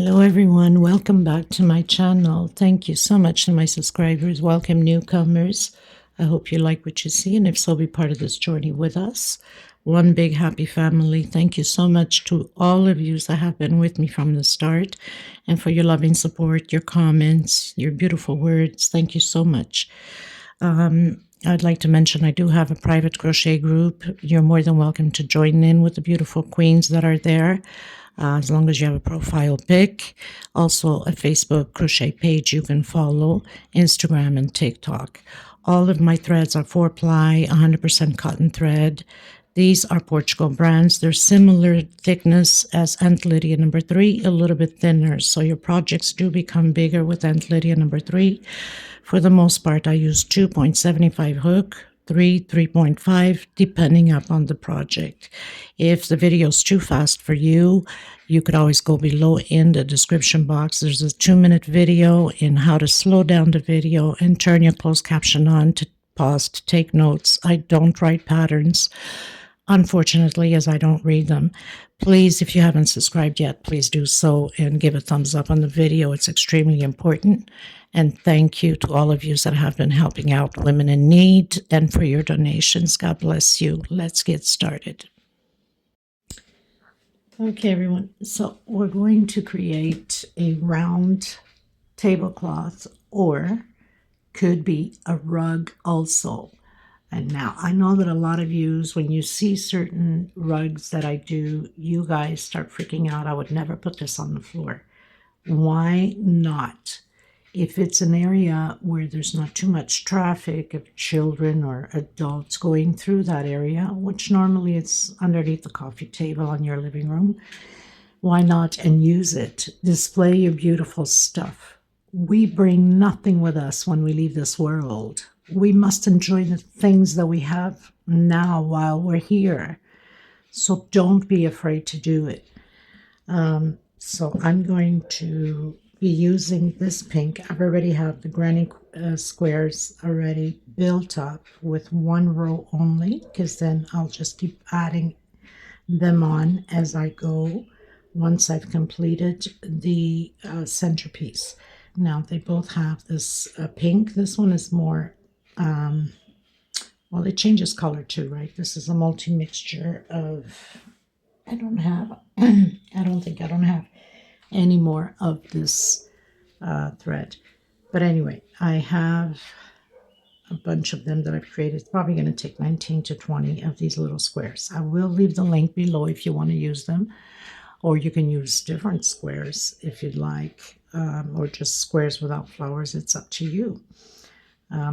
Hello everyone, welcome back to my channel. Thank you so much to my subscribers. Welcome newcomers. I hope you like what you see, and if so, be part of this journey with us. One big happy family. Thank you so much to all of you that have been with me from the start, and for your loving support, your comments, your beautiful words. Thank you so much. I'd like to mention I do have a private crochet group. You're more than welcome to join in with the beautiful queens that are there. As long as you have a profile pic. Also a Facebook crochet page you can follow, Instagram and TikTok. All of my threads are 4-ply, 100% cotton thread. These are Portugal brands. They're similar thickness as Aunt Lydia number 3, a little bit thinner. So your projects do become bigger with Aunt Lydia number 3. For the most part, I use 2.75 hook, 3.5, depending upon the project. If the video is too fast for you, you could always go below in the description box. There's a 2-minute video in how to slow down the video and turn your closed caption on to pause to take notes. I don't write patterns, unfortunately, as I don't read them. Please, if you haven't subscribed yet, please do so and give a thumbs up on the video. It's extremely important. And thank you to all of you that have been helping out women in need and for your donations. God bless you. Let's get started. Okay, everyone. So we're going to create a round tablecloth, or could be a rug also. And now I know that a lot of you, when you see certain rugs that I do, you guys start freaking out. I would never put this on the floor. Why not? If it's an area where there's not too much traffic of children or adults going through that area, which normally it's underneath the coffee table on your living room, why not and use it? Display your beautiful stuff. We bring nothing with us when we leave this world. We must enjoy the things that we have now while we're here. So don't be afraid to do it. So I'm going to be using this pink. I've already have the granny squares already built up with one row only, because then I'll just keep adding them on as I go once I've completed the centerpiece. Now they both have this pink. This one is more, well, it changes color too, right? This is a multi-mixture of, I don't think I don't have any more of this thread. But anyway, I have a bunch of them that I've created. It's probably going to take 19 to 20 of these little squares. I will leave the link below if you want to use them, or you can use different squares if you'd like, or just squares without flowers. It's up to you.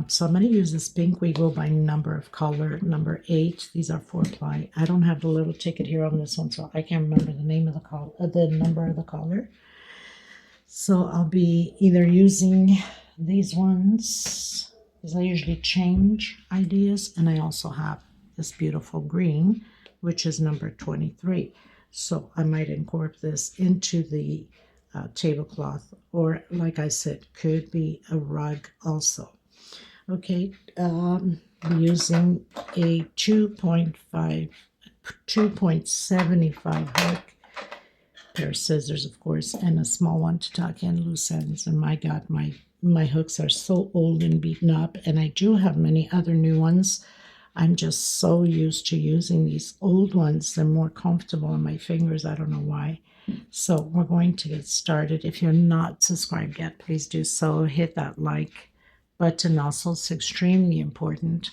So I'm going to use this pink. We go by number of color, number 8. These are 4-ply. I don't have the little ticket here on this one, so I can't remember the name of the color, the number of the color. So I'll be either using these ones, because I usually change ideas, and I also have this beautiful green, which is number 23. So I might incorporate this into the tablecloth, or like I said, could be a rug also. Okay, I'm using a 2.75 hook, pair of scissors, of course, and a small one to tuck in loose ends. And my God, my hooks are so old and beaten up, and I do have many other new ones. I'm just so used to using these old ones. They're more comfortable on my fingers. I don't know why. So we're going to get started. If you're not subscribed yet, please do so. Hit that like button also. It's extremely important.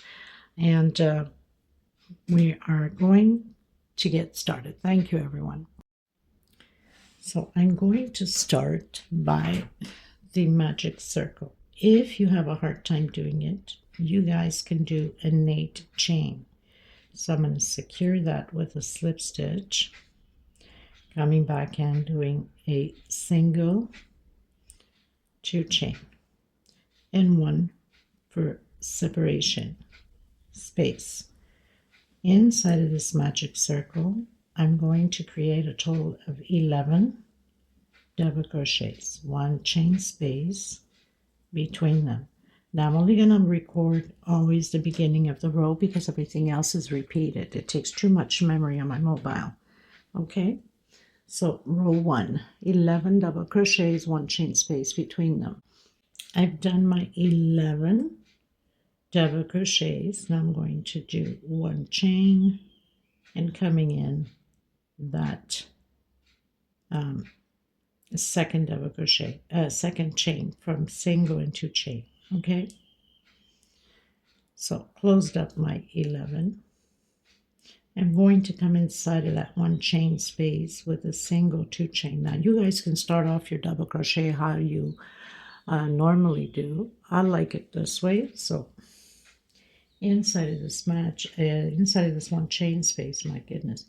And we are going to get started. Thank you, everyone. So I'm going to start by the magic circle. If you have a hard time doing it, you guys can do a knit chain. So I'm going to secure that with a slip stitch, coming back and doing a single 2 chain and 1 for separation space. Inside of this magic circle, I'm going to create a total of 11 double crochets, 1 chain space between them. Now I'm only going to record always the beginning of the row, because everything else is repeated. It takes too much memory on my mobile. Okay, So row 1, 11 double crochets, 1 chain space between them. I've done my 11 double crochets. Now I'm going to do 1 chain and coming in that second double crochet, second chain from single into chain. Okay, so closed up my 11. I'm going to come inside of that 1 chain space with a single 2 chain. Now you guys can start off your double crochet how you normally do. I like it this way. So inside of this inside of this 1 chain space, my goodness,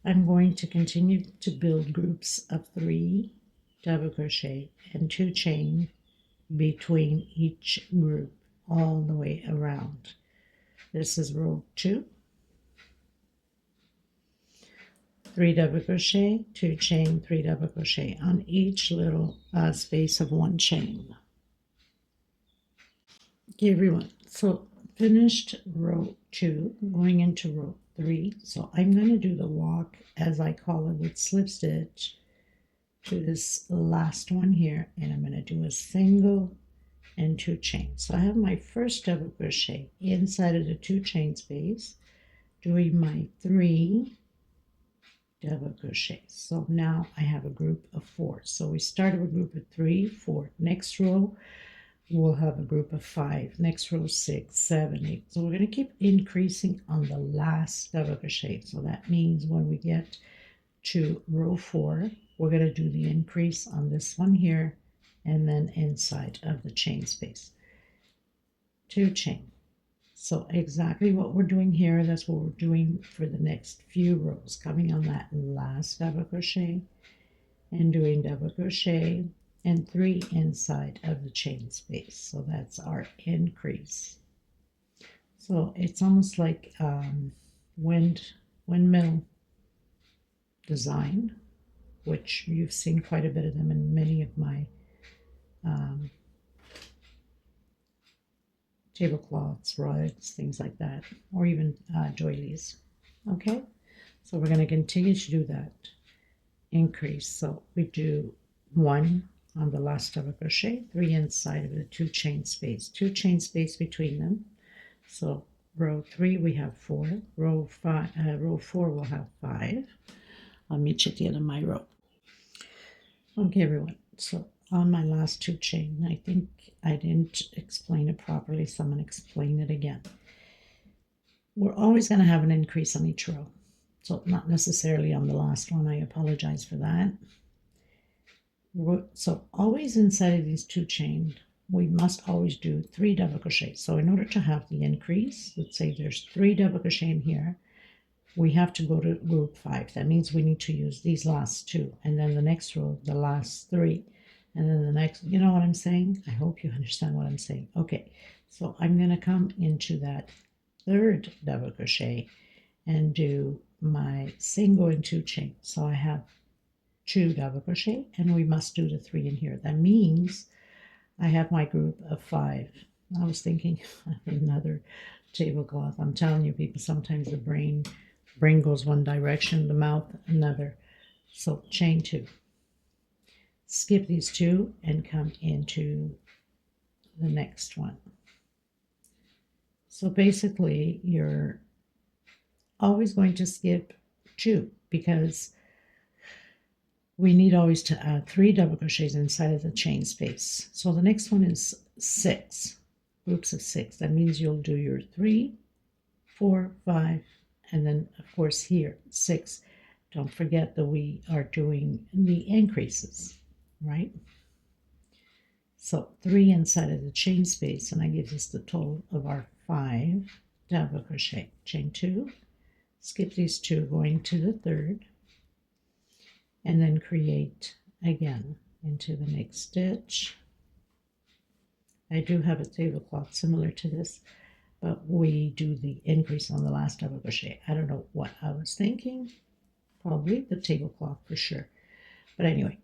I'm going to continue to build groups of 3 double crochet and 2 chain between each group all the way around. This is row 2. 3 double crochet, 2 chain, 3 double crochet on each little space of 1 chain. Okay, everyone, so finished row 2, going into row 3. So I'm going to do the walk, as I call it, with slip stitch to this last one here, and I'm going to do a single and 2 chains. So I have my first double crochet inside of the 2 chain space, doing my 3 double crochets. So now I have a group of 4. So we started with a group of 3, 4. Next row we'll have a group of 5. Next row 6, 7, 8. So we're going to keep increasing on the last double crochet. So that means when we get to row 4, we're going to do the increase on this one here and then inside of the chain space. 2 chain. So exactly what we're doing here, that's what we're doing for the next few rows, coming on that last double crochet and doing double crochet and 3 inside of the chain space. So that's our increase. So it's almost like windmill design, which you've seen quite a bit of them in many of my tablecloths, rugs, things like that, or even doilies. Okay, so we're going to continue to do that increase. So we do 1 on the last double crochet, 3 inside of the 2 chain space, 2 chain space between them. So row 3 we have 4, row 4 we'll have 5. I'll meet you at the end of my row. Okay, everyone, so on my last 2 chain, I think I didn't explain it properly, so I'm going to explain it again. We're always going to have an increase on each row, so not necessarily on the last one. I apologize for that. So always inside of these 2 chain, we must always do 3 double crochets. So in order to have the increase, let's say there's 3 double crochet in here, we have to go to group 5. That means we need to use these last 2, and then the next row, the last 3. And then the next, you know what I'm saying? I hope you understand what I'm saying. Okay, so I'm going to come into that 3rd double crochet and do my single and 2 chain. So I have 2 double crochet, and we must do the 3 in here. That means I have my group of 5. I was thinking of another tablecloth. I'm telling you, people, sometimes the brain goes one direction, the mouth another. So chain 2. Skip these 2 and come into the next one. So basically you're always going to skip 2 because we need always to add 3 double crochets inside of the chain space. So the next one is 6, groups of 6. That means you'll do your 3, 4, 5, and then of course here 6. Don't forget that we are doing the increases, right? So 3 inside of the chain space, and that gives us the total of our 5 double crochet. Chain 2, skip these 2 going to the 3rd, and then create again into the next stitch. I do have a tablecloth similar to this, but we do the increase on the last double crochet. I don't know what I was thinking, probably the tablecloth for sure, but anyway.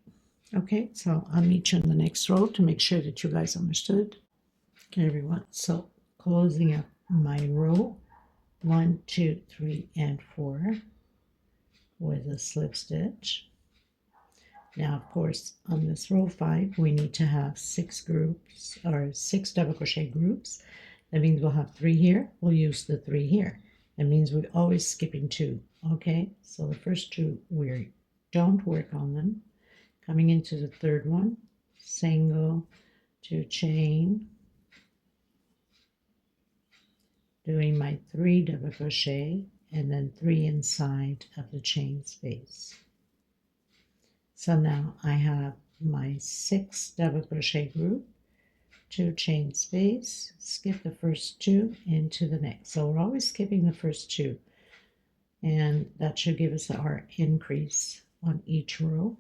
Okay, so I'll meet you in the next row to make sure that you guys understood. Okay, everyone, so closing up my row 1, 2, 3, and 4 with a slip stitch. Now, of course, on this row 5, we need to have 6 groups or 6 double crochet groups. That means we'll have 3 here. We'll use the 3 here. That means we're always skipping 2. Okay, so the first 2 we don't work on them. Coming into the third one, single, 2 chain, doing my 3 double crochet, and then 3 inside of the chain space. So now I have my 6 double crochet group, 2 chain space, skip the first 2 into the next. So we're always skipping the first 2, and that should give us our increase on each row.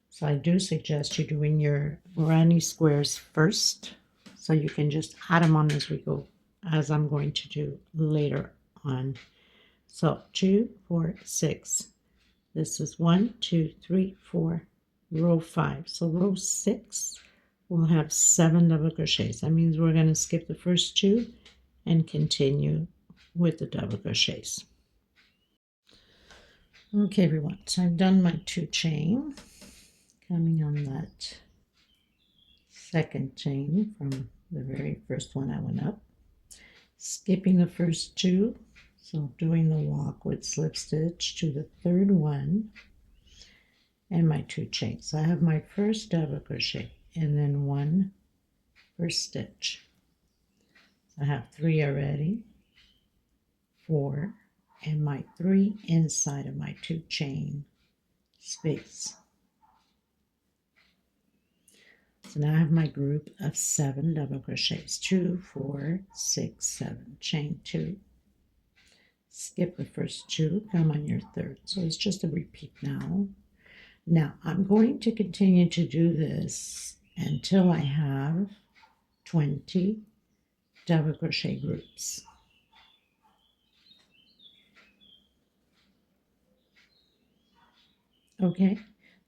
So I do suggest you doing your granny squares first, so you can just add them on as we go, as I'm going to do later on. So 2, 4, 6. This is 1, 2, 3, 4, row 5. So row 6 will have 7 double crochets. That means we're going to skip the first 2 and continue with the double crochets. Okay, everyone, so I've done my 2 chain. Coming on that second chain from the very first one I went up, skipping the first 2, so doing the walk with slip stitch to the third one, and my 2 chains. So I have my first double crochet and then 1 first stitch. So I have 3 already, 4, and my 3 inside of my 2 chain space. So now I have my group of 7 double crochets, 2, 4, 6, 7, chain 2, skip the first 2, come on your third. So it's just a repeat now. Now I'm going to continue to do this until I have 20 double crochet groups. Okay,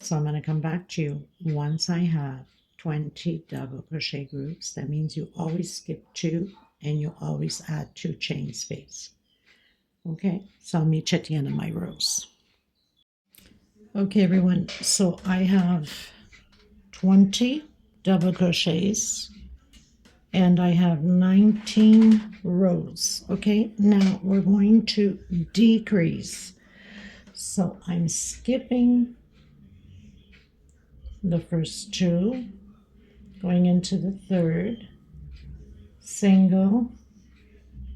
so I'm going to come back to you once I have 20 double crochet groups. That means you always skip 2 and you always add 2 chain space. Okay, so I'll meet you at the end of my rows. Okay, everyone, so I have 20 double crochets and I have 19 rows. Okay, now we're going to decrease. So I'm skipping the first 2, going into the third, single,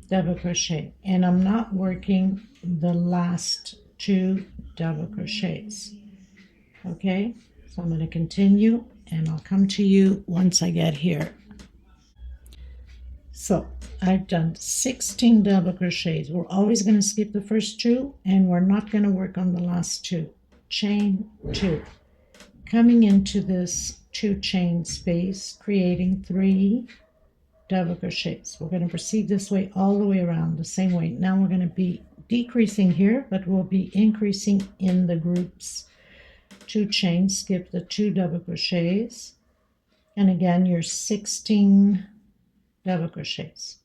double crochet, and I'm not working the last 2 double crochets. Okay, so I'm going to continue and I'll come to you once I get here. So I've done 16 double crochets. We're always going to skip the first 2 and we're not going to work on the last 2. Chain 2, coming into this 2 chain space, creating 3 double crochets. We're going to proceed this way all the way around, the same way. Now we're going to be decreasing here, but we'll be increasing in the groups. 2 chains, skip the 2 double crochets, and again your 16 double crochets.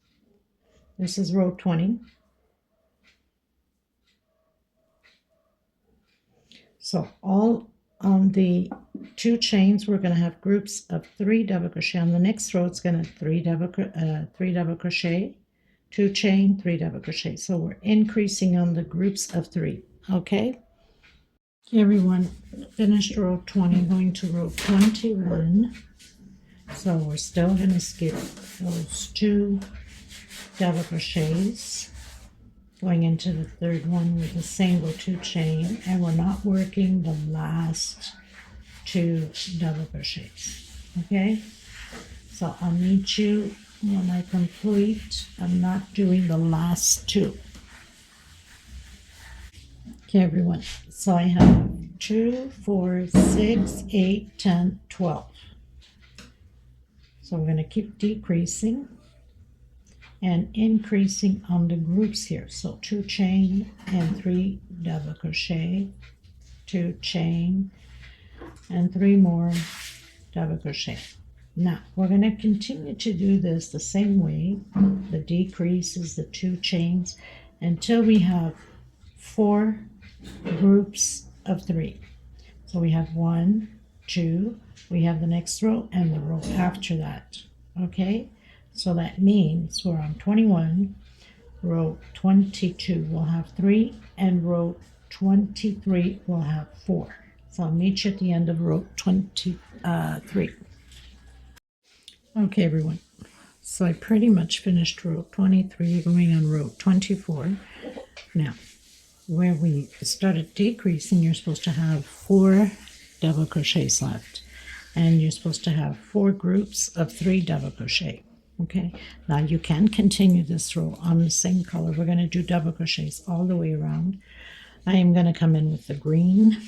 This is row 20. So all on the 2 chains, we're going to have groups of 3 double crochet. On the next row, it's going to 3 double crochet, 2 chain, 3 double crochet. So we're increasing on the groups of 3. Okay. Everyone, finished row 20, going to row 21. So we're still going to skip those 2 double crochets, going into the third one with a single 2 chain, and we're not working the last 2 double crochets. Okay, so I'll meet you when I complete. I'm not doing the last 2. Okay, everyone, so I have 2, 4, 6, 8, 10, 12. So we're going to keep decreasing and increasing on the groups here. So 2 chain and 3 double crochet, 2 chain and 3 more double crochet. Now we're going to continue to do this the same way. The decrease is the 2 chains until we have 4 groups of 3. So we have 1, 2, we have the next row and the row after that. Okay, so that means we're on 21. Row 22 will have 3 and row 23 will have 4. So I'll meet you at the end of row 23. Okay, everyone. So I pretty much finished row 23, going on row 24. Now, where we started decreasing, you're supposed to have 4 double crochets left, and you're supposed to have 4 groups of 3 double crochet. Okay, now you can continue this row on the same color. We're going to do double crochets all the way around. I am going to come in with the green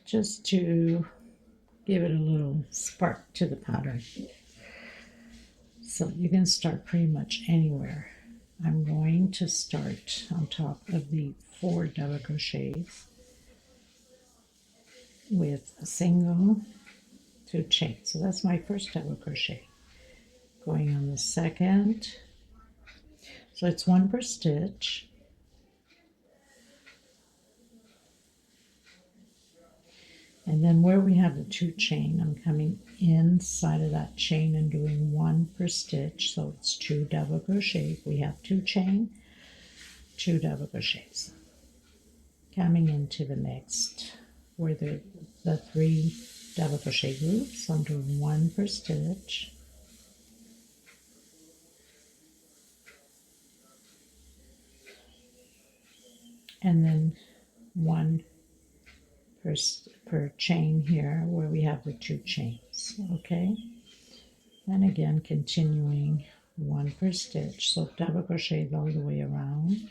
just to give it a little spark to the pattern. So you can start pretty much anywhere. I'm going to start on top of the 4 double crochets with a single, 2 chains. So that's my first double crochet. Going on the second, so it's 1 per stitch. And then where we have the 2 chain, I'm coming inside of that chain and doing 1 per stitch. So it's 2 double crochet. We have 2 chain, 2 double crochets. Coming into the next, where the 3 double crochet groups, so I'm doing 1 per stitch. And then 1 per chain here where we have the 2 chains. Okay, and again continuing 1 per stitch, so double crochet all the way around.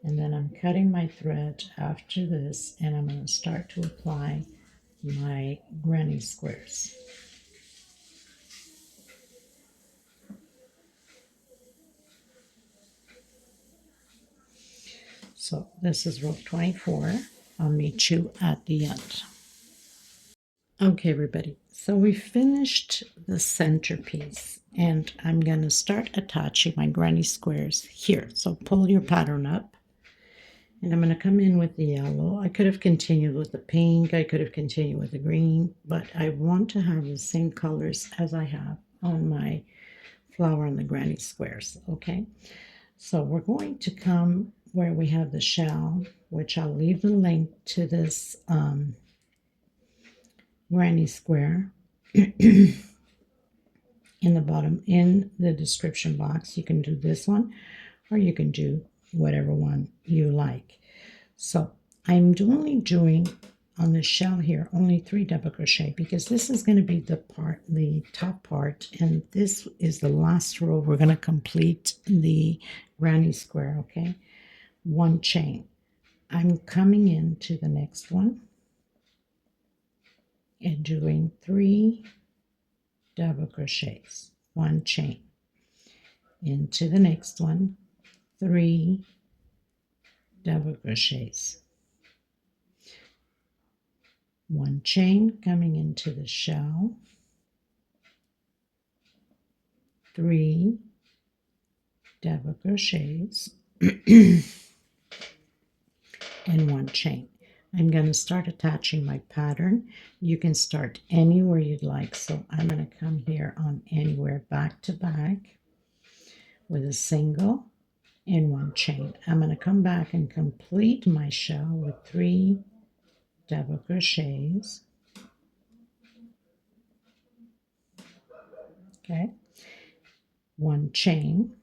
And then I'm cutting my thread after this, and I'm going to start to apply my granny squares. So this is row 24. I'll meet you at the end. Okay, everybody. So we finished the centerpiece, and I'm going to start attaching my granny squares here. So pull your pattern up, and I'm going to come in with the yellow. I could have continued with the pink. I could have continued with the green, but I want to have the same colors as I have on my flower and the granny squares. Okay, so we're going to come where we have the shell, which I'll leave the link to this granny square in the bottom in the description box. You can do this one, or you can do whatever one you like. So I'm only doing on the shell here only 3 double crochet, because this is going to be the top part, and this is the last row. We're going to complete the granny square. Okay, 1 chain. I'm coming into the next one and doing 3 double crochets, 1 chain. Into the next one, 3 double crochets, 1 chain. Coming into the shell, 3 double crochets and 1 chain. I'm going to start attaching my pattern. You can start anywhere you'd like. So I'm going to come here on anywhere, back to back with a single and 1 chain. I'm going to come back and complete my shell with 3 double crochets. Okay, 1 chain.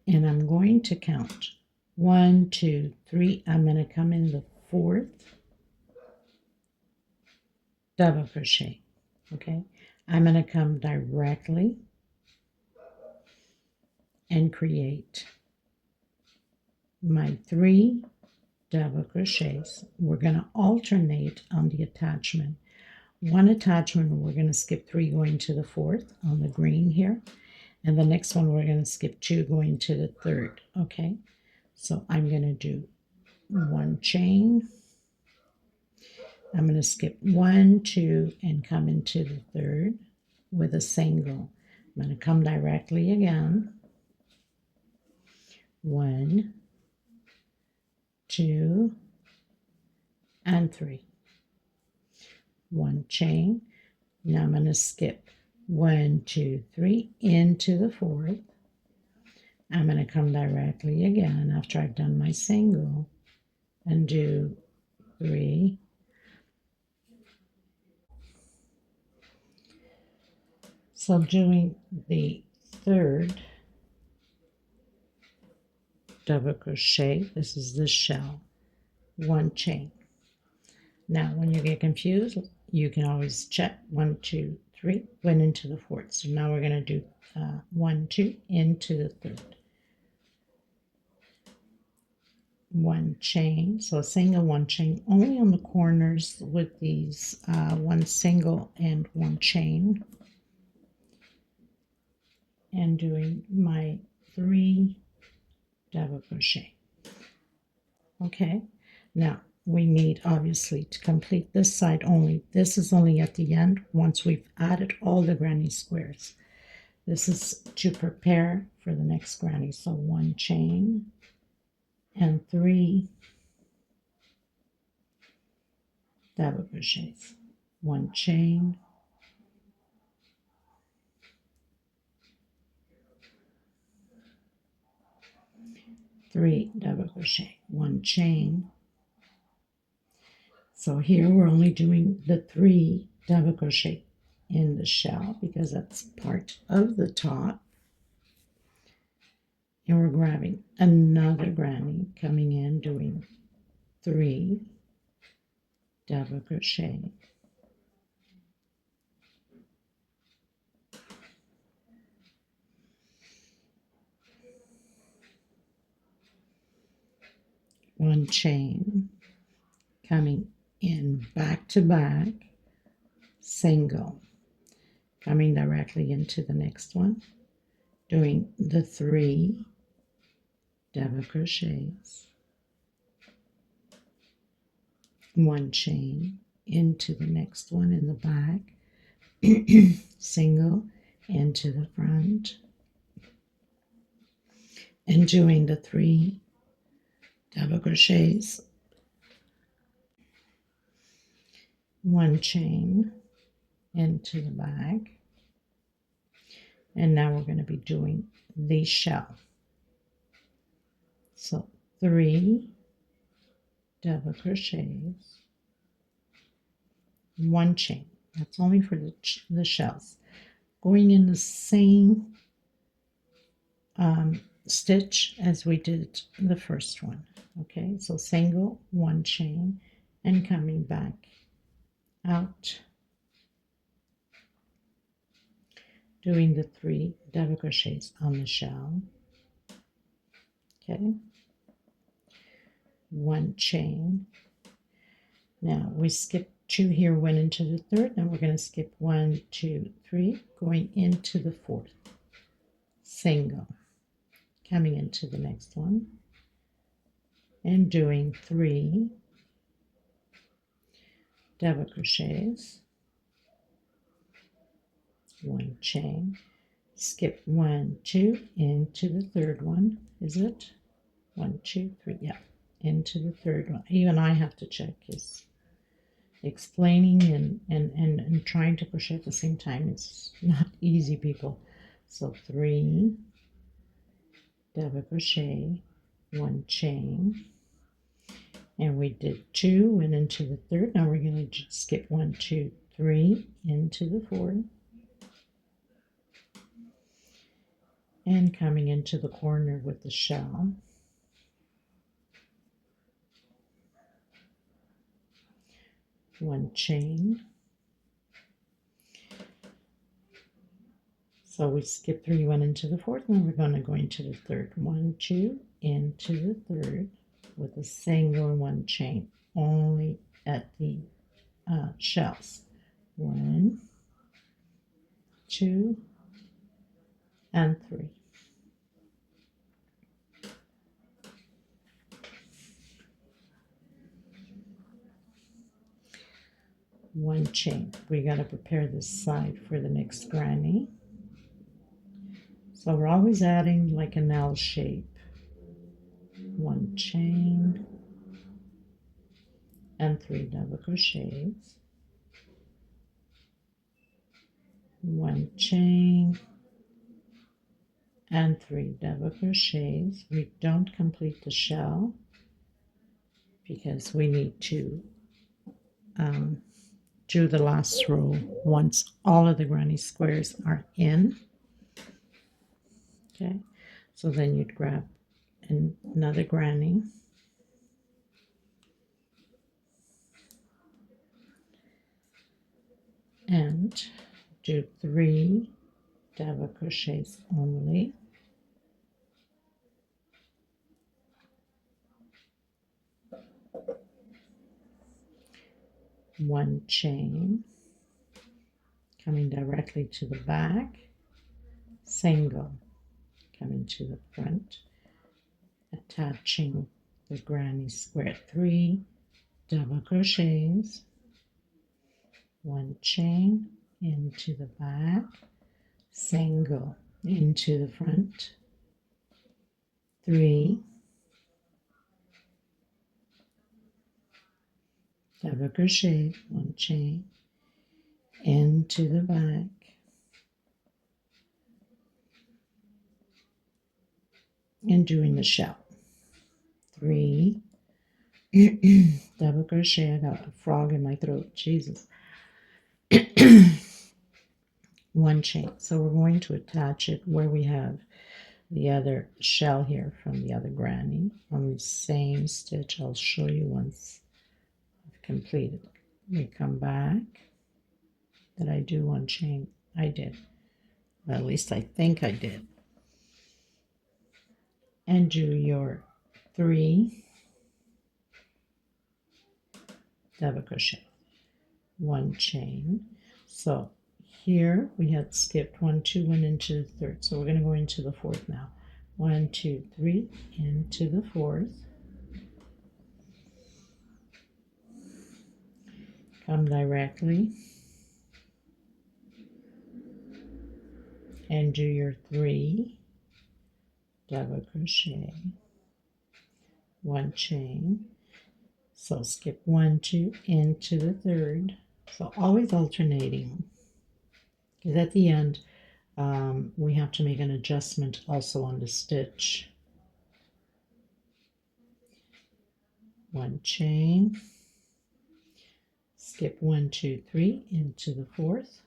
And I'm going to count 1, 2, 3. I'm going to come in the 4th double crochet. Okay, I'm going to come directly and create my 3 double crochets. We're going to alternate on the attachment. 1 attachment, we're going to skip 3 going to the 4th on the green here. And the next one we're going to skip 2 going to the third. Okay, so I'm going to do 1 chain. I'm going to skip 1, 2, and come into the third with a single. I'm going to come directly again. 1, 2, and 3. 1 chain. Now I'm going to skip 1, 2, 3 into the fourth. I'm going to come directly again after I've done my single and do 3. So doing the third double crochet, this is the shell, 1 chain. Now when you get confused, you can always check 1, 2, 3, went into the fourth. So now we're going to do 1, 2 into the third. 1 chain, so a single, 1 chain only on the corners with these 1 single and 1 chain, and doing my 3 double crochet. Okay, now we need obviously to complete this side only. This is only at the end once we've added all the granny squares. This is to prepare for the next granny. So 1 chain and 3 double crochets. 1 chain, 3 double crochet, 1 chain. So here we're only doing the 3 double crochet in the shell because that's part of the top. And we're grabbing another granny, coming in, doing 3 double crochet, one chain, coming in back to back, single, coming directly into the next one, doing the 3 double crochets, 1 chain into the next one in the back, single into the front, and doing the 3 double crochets, 1 chain into the back. And now we're going to be doing the shell. So 3 double crochets, 1 chain. That's only for the shells. Going in the same stitch as we did the first one. Okay, so single, 1 chain, and coming back out, doing the 3 double crochets on the shell. Okay, 1 chain. Now we skipped 2 here, went into the third. Now we're going to skip 1, 2, 3, going into the fourth, single, coming into the next one, and doing 3 double crochets, 1 chain, skip 1, 2 into the third one. Is it 1, 2, 3? Yeah, into the third one. Even I have to check, because explaining and trying to crochet at the same time is not easy, people. So 3 double crochet, 1 chain, and we did 2, went into the third. Now we're going to skip 1, 2, 3 into the fourth, and coming into the corner with the shell, one chain. So we skip 3, went into the fourth, and we're going to go into the third. 1, 2, into the third with a single 1 chain only at the shells. 1, 2, and 3. One chain. We got to prepare this side for the next granny. So we're always adding like an L shape. One chain and 3 double crochets. One chain and 3 double crochets. We don't complete the shell because we need to do the last row once all of the granny squares are in. Okay, so then you'd grab another granny and do 3 double crochets only. One chain coming directly to the back, single coming to the front, attaching the granny square, 3 double crochets, one chain into the back, single into the front, 3 double crochet, one chain into the back, and doing the shell. 3 double crochet. I got a frog in my throat, Jesus. One chain. So we're going to attach it where we have the other shell here from the other granny on the same stitch. I'll show you once I've completed. We come back. Did I do one chain? I did. Well, at least I think I did. And do your 3 double crochet, one chain. So here we had skipped 1, 2, went into the third. So we're going to go into the fourth now. 1, 2, 3, into the fourth. Come directly and do your 3 double crochet, one chain. So skip 1, 2 into the third. So always alternating, because at the end we have to make an adjustment also on the stitch. One chain, skip 1, 2, 3 into the fourth,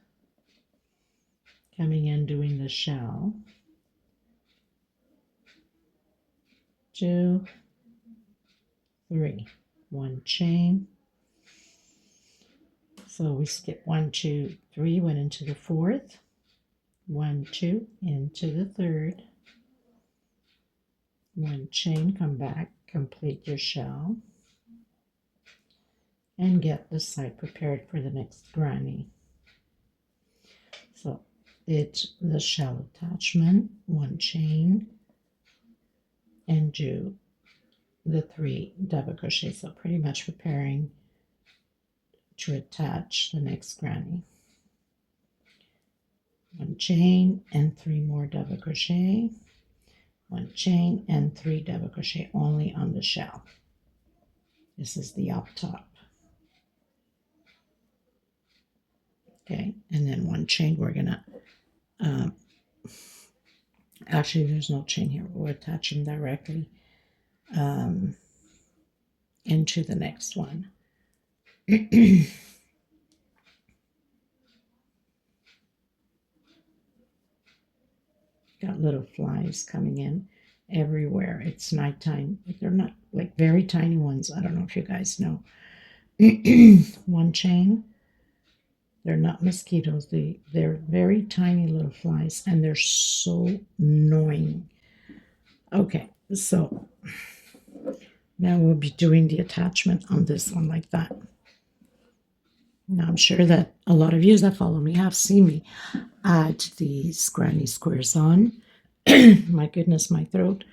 coming in doing the shell. 2, 3, one chain. So we skip 1, 2, 3, went into the fourth, 1, 2, into the third, one chain, come back, complete your shell, and get the side prepared for the next granny. So it's the shell attachment, one chain, and do the 3 double crochet. So pretty much preparing to attach the next granny. One chain and 3 more double crochet, one chain and 3 double crochet only on the shell. This is the up top. Okay, and then one chain. We're gonna actually there's no chain here. We're attaching directly into the next one. Got little flies coming in everywhere. It's nighttime. They're not like very tiny ones. I don't know if you guys know. One chain. They're not mosquitoes. They're very tiny little flies, and they're so annoying. Okay, so now we'll be doing the attachment on this one like that. Now I'm sure that a lot of you that follow me have seen me add these granny squares on. My goodness, my throat.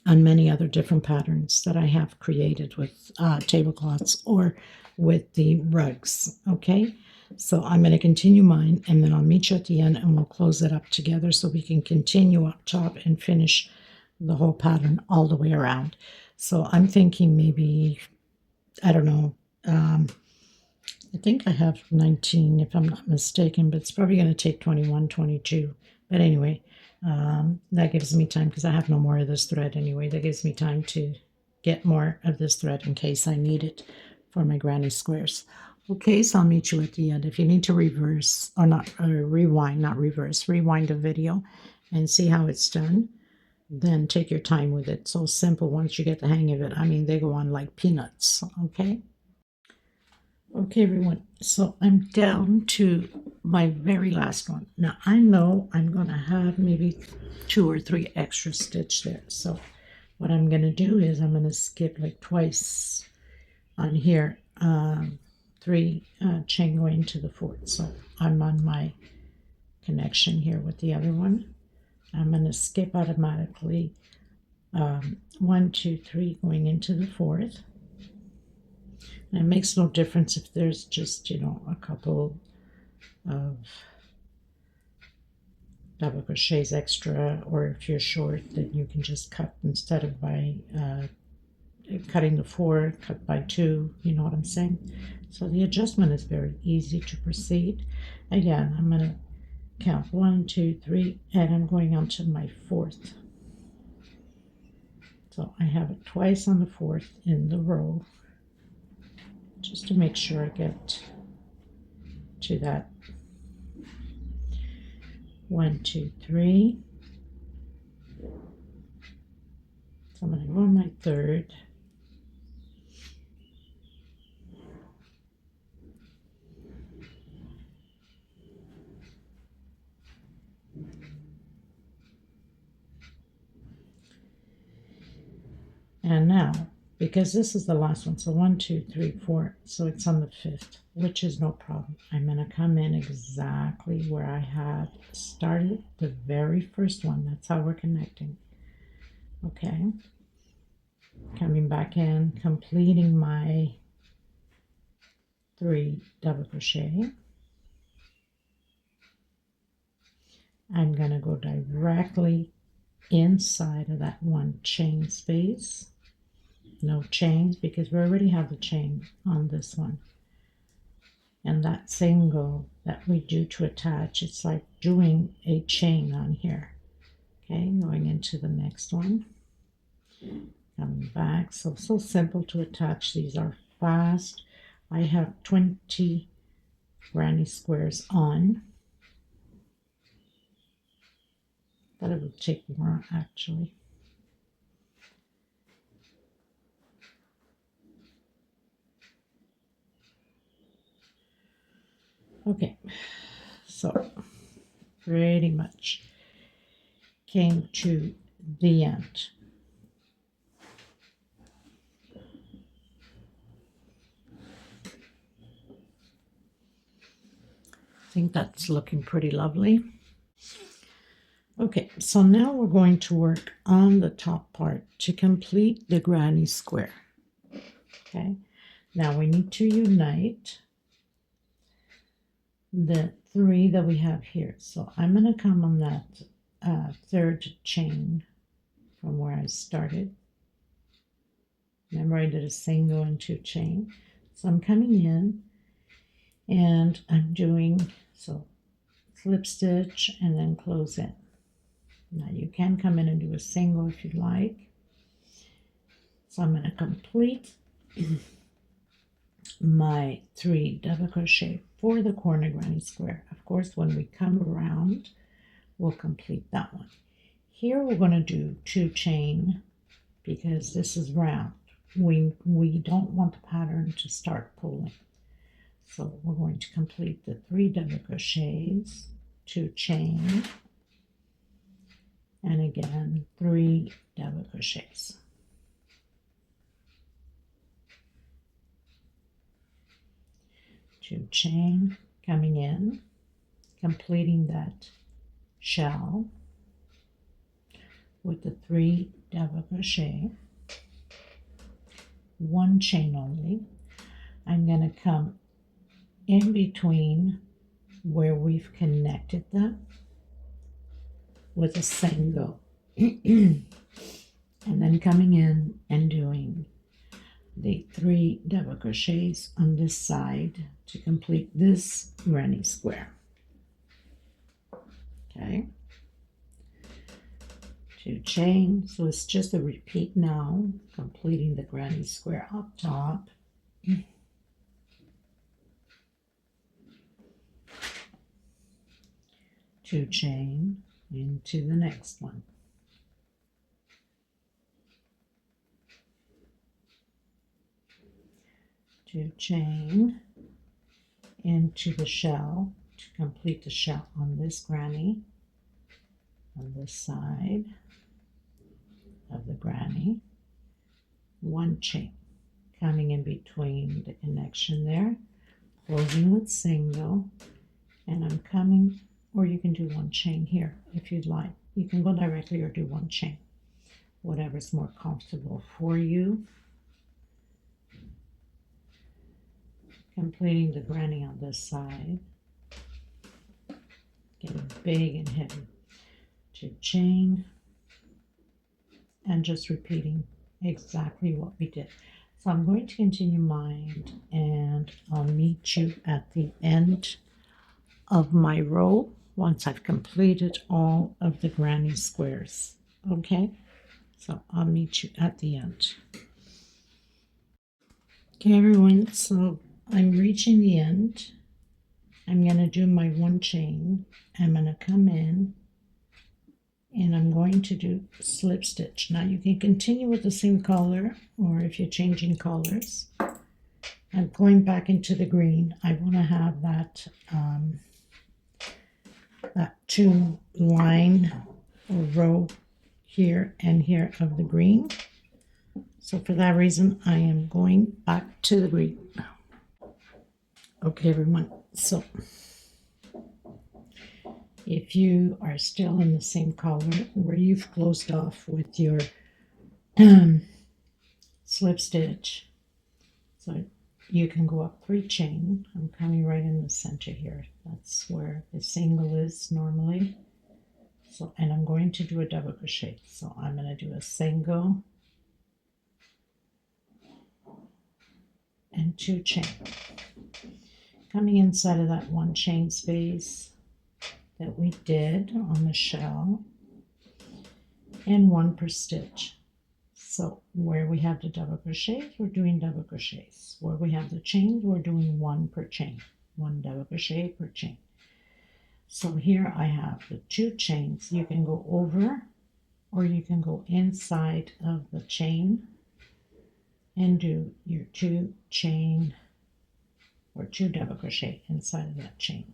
On many other different patterns that I have created with tablecloths or with the rugs. Okay, so I'm going to continue mine, and then I'll meet you at the end and we'll close it up together so we can continue up top and finish the whole pattern all the way around. So I'm thinking maybe, I don't know, I think I have 19 if I'm not mistaken, but it's probably going to take 21, 22. But anyway, that gives me time because I have no more of this thread anyway. That gives me time to get more of this thread in case I need it for my granny squares. Okay, so I'll meet you at the end. If you need to reverse or not rewind, not reverse, rewind the video and see how it's done, then take your time with it. So simple once you get the hang of it. I mean, they go on like peanuts, okay? Okay, everyone, so I'm down to my very last one. Now, I know I'm going to have maybe 2 or 3 extra stitch there. So what I'm going to do is I'm going to skip like twice on here, 3 chain going to the 4th. So I'm on my connection here with the other one. I'm going to skip automatically 1, 2, 3 going into the 4th. And it makes no difference if there's just, you know, a couple of double crochets extra, or if you're short, then you can just cut instead of by cutting the 4, cut by 2, you know what I'm saying? So the adjustment is very easy to proceed. Again, I'm going to count 1, 2, 3, and I'm going on to my 4th. So I have it twice on the 4th in the row, just to make sure I get to that 1, 2, 3. So I'm going to go on my 3rd. And now, because this is the last one, so 1, 2, 3, 4, so it's on the 5th, which is no problem. I'm going to come in exactly where I had started the very first one. That's how we're connecting. Okay. Coming back in, completing my 3 double crochet. I'm going to go directly inside of that 1 chain space. No chains because we already have the chain on this one. And that single that we do to attach, it's like doing a chain on here. Okay, going into the next one. Coming back. So simple to attach. These are fast. I have 20 granny squares on. Thought it would take more actually. Okay, so pretty much came to the end. I think that's looking pretty lovely. Okay, so now we're going to work on the top part to complete the granny square. Okay, now we need to unite the 3 that we have here. So I'm going to come on that 3rd chain from where I started. Remember I did a single and 2 chain. So I'm coming in and I'm doing slip stitch and then close in. Now you can come in and do a single if you'd like. So I'm going to complete my 3 double crochet for the corner granny square. Of course, when we come around, we'll complete that one. Here we're going to do 2 chain because this is round. We don't want the pattern to start pulling. So we're going to complete the 3 double crochets, 2 chain, and again 3 double crochets. Two chain, coming in, completing that shell with the 3 double crochet, 1 chain only. I'm going to come in between where we've connected them with a single and then coming in and doing the 3 double crochets on this side to complete this granny square. Okay, 2 chains, so it's just a repeat now, completing the granny square up top. 2 chain into the next one. 2 chain into the shell to complete the shell on this granny, on this side of the granny. 1 chain coming in between the connection there, closing with single, and I'm coming, or you can do 1 chain here if you'd like. You can go directly or do 1 chain, whatever's more comfortable for you. Completing the granny on this side, getting big and heavy. 2 chain, and just repeating exactly what we did. So I'm going to continue mine, and I'll meet you at the end of my row once I've completed all of the granny squares. Okay, so I'll meet you at the end. Okay everyone, so I'm reaching the end. I'm going to do my 1 chain. I'm going to come in and I'm going to do slip stitch. Now you can continue with the same color, or if you're changing colors, I'm going back into the green. I want to have that that 2 line or row here and here of the green. So for that reason, I am going back to the green. Okay, everyone, so if you are still in the same color where you've closed off with your slip stitch, so you can go up 3 chain. I'm coming right in the center here. That's where the single is normally. So, and I'm going to do a double crochet. So I'm going to do a single and 2 chain. Coming inside of that 1 chain space that we did on the shell, and 1 per stitch. So where we have the double crochets, we're doing double crochets. Where we have the chains, we're doing 1 per chain, 1 double crochet per chain. So here I have the 2 chains. You can go over or you can go inside of the chain and do your 2 chain or 2 double crochet inside of that chain,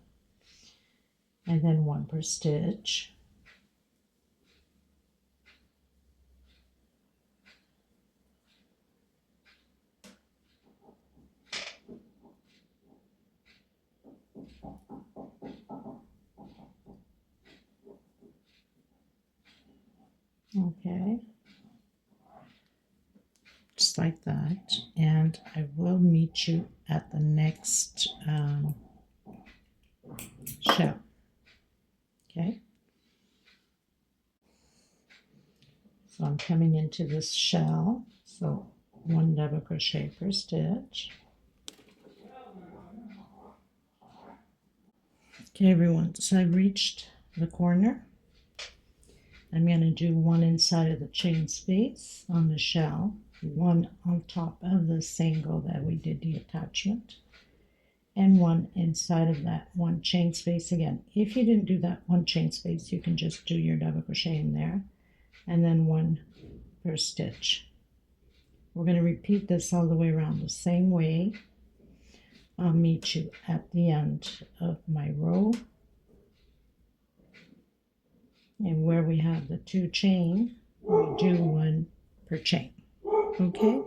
and then 1 per stitch. Okay, just like that, and I will meet you at the next shell. Okay, so I'm coming into this shell, so 1 double crochet per stitch. Okay everyone, so I reached the corner. I'm going to do 1 inside of the chain space on the shell, 1 on top of the single that we did the attachment, and 1 inside of that 1 chain space again. If you didn't do that 1 chain space, you can just do your double crochet in there, and then 1 per stitch. We're going to repeat this all the way around the same way. I'll meet you at the end of my row. And where we have the 2 chain, we do 1 per chain. Okay?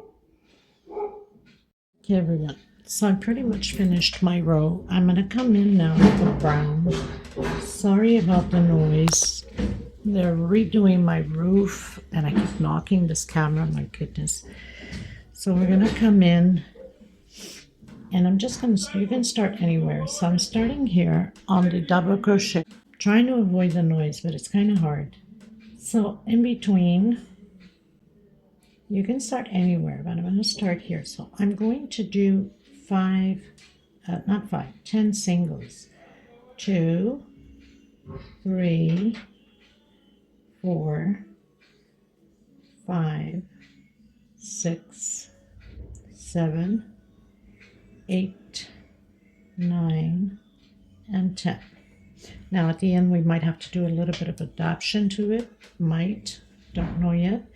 Okay, everyone. So I pretty much finished my row. I'm going to come in now with the brown. Sorry about the noise. They're redoing my roof and I keep knocking this camera, my goodness. So we're going to come in and I'm just going to, you can start anywhere. So I'm starting here on the double crochet, trying to avoid the noise, but it's kind of hard. So in between, you can start anywhere, but I'm going to start here. So I'm going to do 10 singles. 2, 3, 4, 5, 6, 7, 8, 9, and 10. Now at the end we might have to do a little bit of adaptation to it. Don't know yet.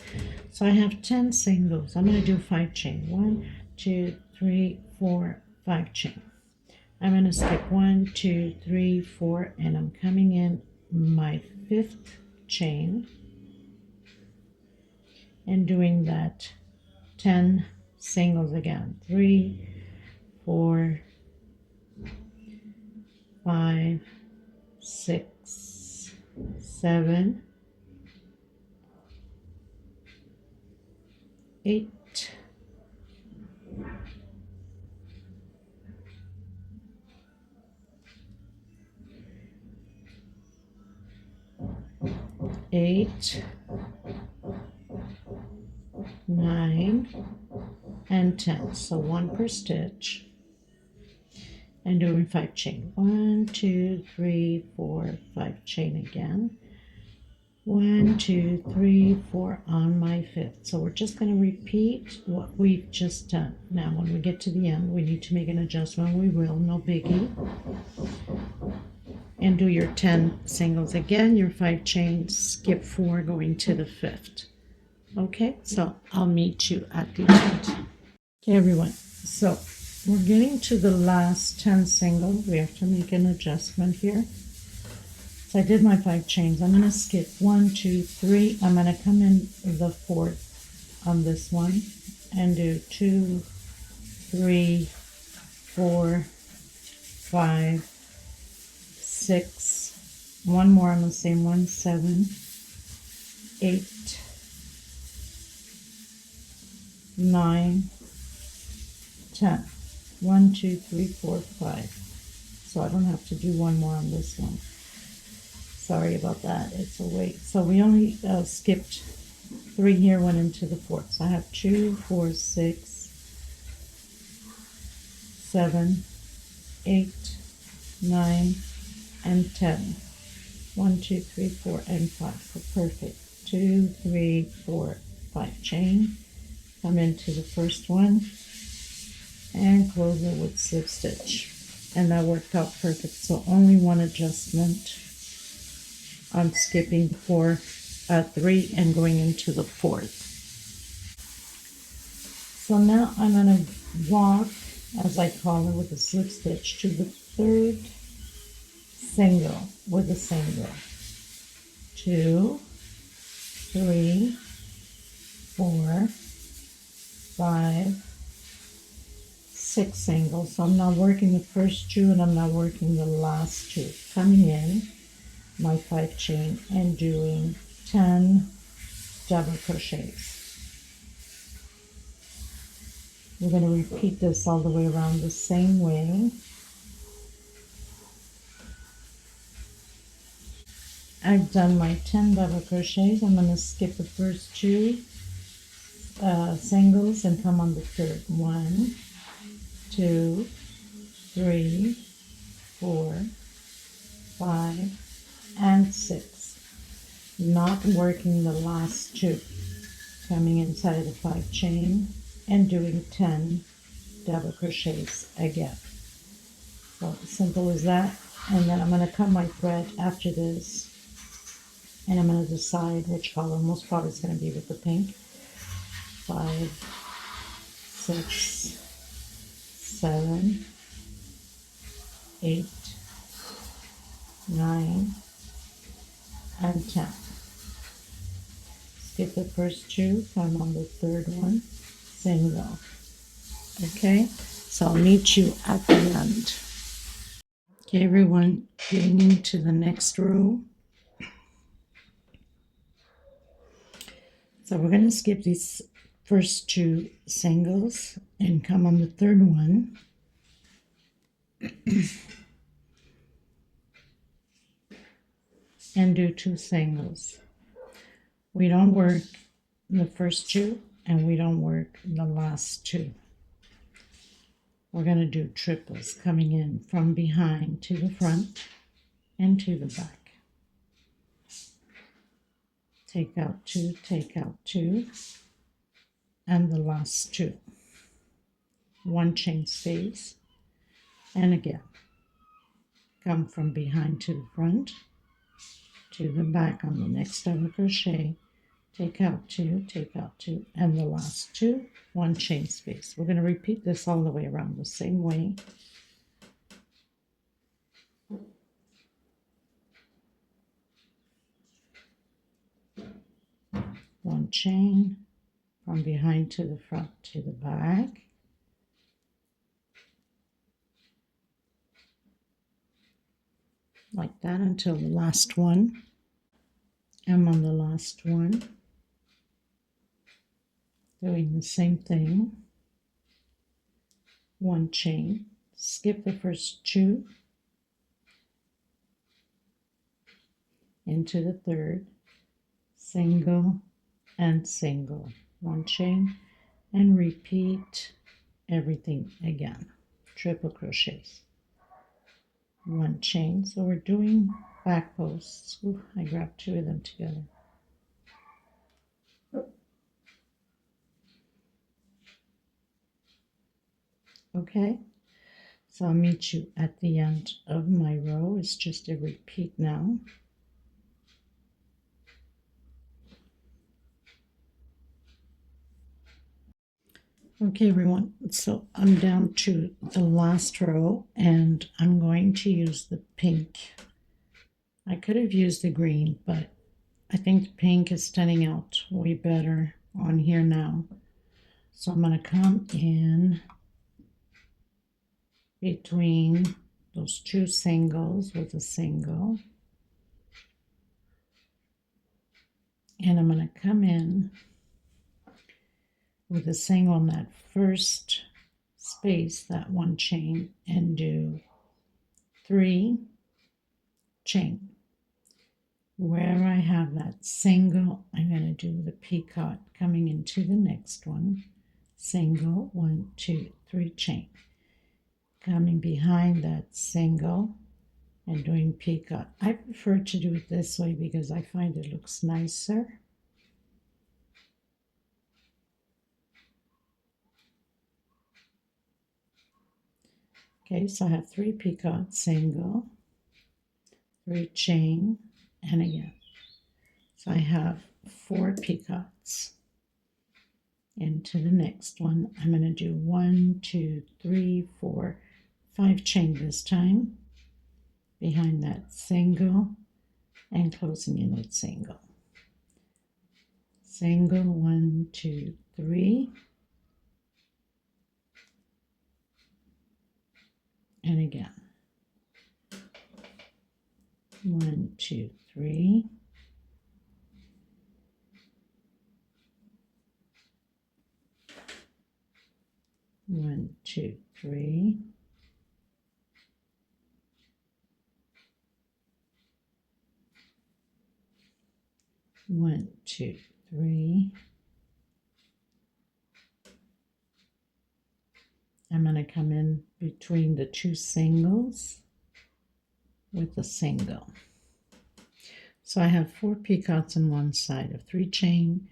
So I have 10 singles. I'm going to do 5 chain. 1, 2, 3, 4, 5 chain. I'm going to skip 1, 2, 3, 4, and I'm coming in my 5th chain and doing that 10 singles again. 3, 4, 5, 6, 7, 8, 9, and 10. So 1 per stitch and doing 5 chain. 1, 2, 3, 4, 5 chain again. 1, 2, 3, 4 on my 5th. So we're just going to repeat what we've just done. Now when we get to the end, we need to make an adjustment. We will, no biggie. And do your 10 singles again, your 5 chains, skip 4 going to the 5th. Okay, so I'll meet you at the end. Okay, everyone, so we're getting to the last 10 singles. We have to make an adjustment here. So I did my 5 chains. I'm going to skip 1, 2, 3. I'm going to come in the 4th on this one and do 2, 3, 4, 5, 6, one more on the same one, 7, 8, 9, 10. 1, 2, 3, 4, 5. So I don't have to do one more on this one. Sorry about that. It's a wait. So we only skipped 3 here, went into the 4th. So I have 2, 4, 6, 7, 8, 9, and 10. 1, 2, 3, 4, and 5. So perfect. 2, 3, 4, 5 chain. Come into the first one and close it with slip stitch. And that worked out perfect. So only one adjustment. I'm skipping 3 and going into the 4th. So now I'm going to walk, as I call it, with a slip stitch to the 3rd single with a single. 2, 3, 4, 5, 6 singles. So I'm not working the first 2 and I'm not working the last 2. Coming in my 5 chain and doing 10 double crochets. We're going to repeat this all the way around the same way. I've done my 10 double crochets. I'm going to skip the first 2 singles and come on the 3rd. 1, 2, 3, 4, 5, and 6. Not working the last 2. Coming inside of the 5 chain and doing 10 double crochets again. So simple as that. And then I'm going to cut my thread after this. And I'm going to decide which color. Most probably it's going to be with the pink. 5, 6, 7, 8, 9, and 10. Skip the first 2, come on the 3rd one, single. Okay, So I'll meet you at the end. Okay, everyone, getting into the next row. So we're going to skip these first two singles and come on the third one. And do two singles. We don't work the first two and we don't work the last two. We're going to do triples coming in from behind to the front and to the back. Take out two, and the last two. One chain space, and again, come from behind to the front, to the back on the next double crochet, take out two, and the last two, one chain space. We're going to repeat this all the way around the same way. One chain from behind to the front to the back. Like that until the last one. I'm on the last one. Doing the same thing. One chain. Skip the first two. Into the third. Single and single. One chain. And repeat everything again. Triple crochets. One chain. So we're doing back posts. Ooh, I grabbed two of them together. Okay, so I'll meet you at the end of my row. It's just a repeat now. Okay, everyone, so I'm down to the last row and I'm going to use the pink. I could have used the green, but I think the pink is standing out way better on here now. So I'm going to come in between those two singles with a single. And I'm going to come in with a single on that first space, that one chain, and do 3 chain. Where I have that single, I'm going to do the peacock coming into the next one. Single, 1, 2, 3 chain. Coming behind that single and doing peacock. I prefer to do it this way because I find it looks nicer. Okay, so I have 3 peacock, single, 3 chain, and again. So I have 4 peacocks. Into the next one, I'm going to do 1, 2, 3, 4, 5 chain this time. Behind that single and closing in with single. Single, 1, 2, 3. And again. 1, 2, 3. One, two, three. One, two, three. I'm going to come in between the two singles with a single. So I have 4 peacocks on one side of 3 chain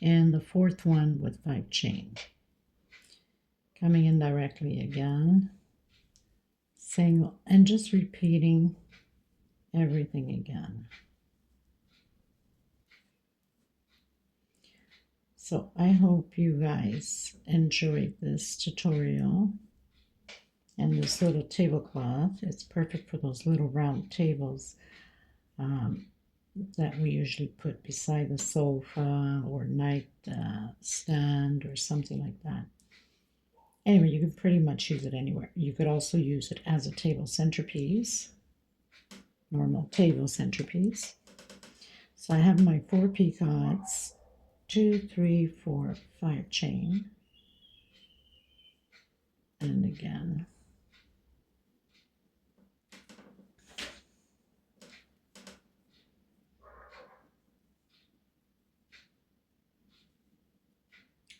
and the 4th one with 5 chain. Coming in directly again, single, and just repeating everything again. So I hope you guys enjoyed this tutorial and this little tablecloth. It's perfect for those little round tables that we usually put beside the sofa or night stand or something like that. Anyway, you can pretty much use it anywhere. You could also use it as a table centerpiece, normal table centerpiece. So I have my 4 peacocks, 2, 3, 4, 5 chain, and again.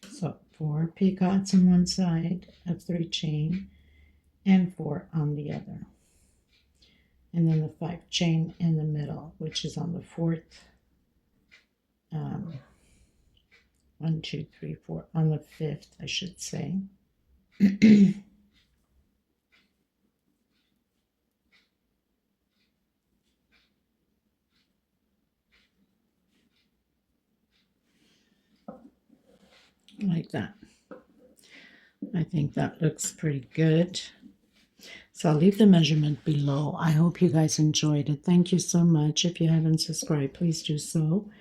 So 4 peacocks on one side of 3 chain and 4 on the other. And then the 5 chain in the middle, which is on the 4th. 1, 2, 3, 4, on the 5th, I should say. Like that. I think that looks pretty good. So I'll leave the measurement below. I hope you guys enjoyed it. Thank you so much. If you haven't subscribed, please do so.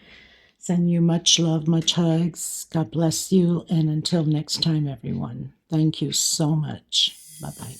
Send you much love, much hugs. God bless you. And until next time, everyone, thank you so much. Bye-bye.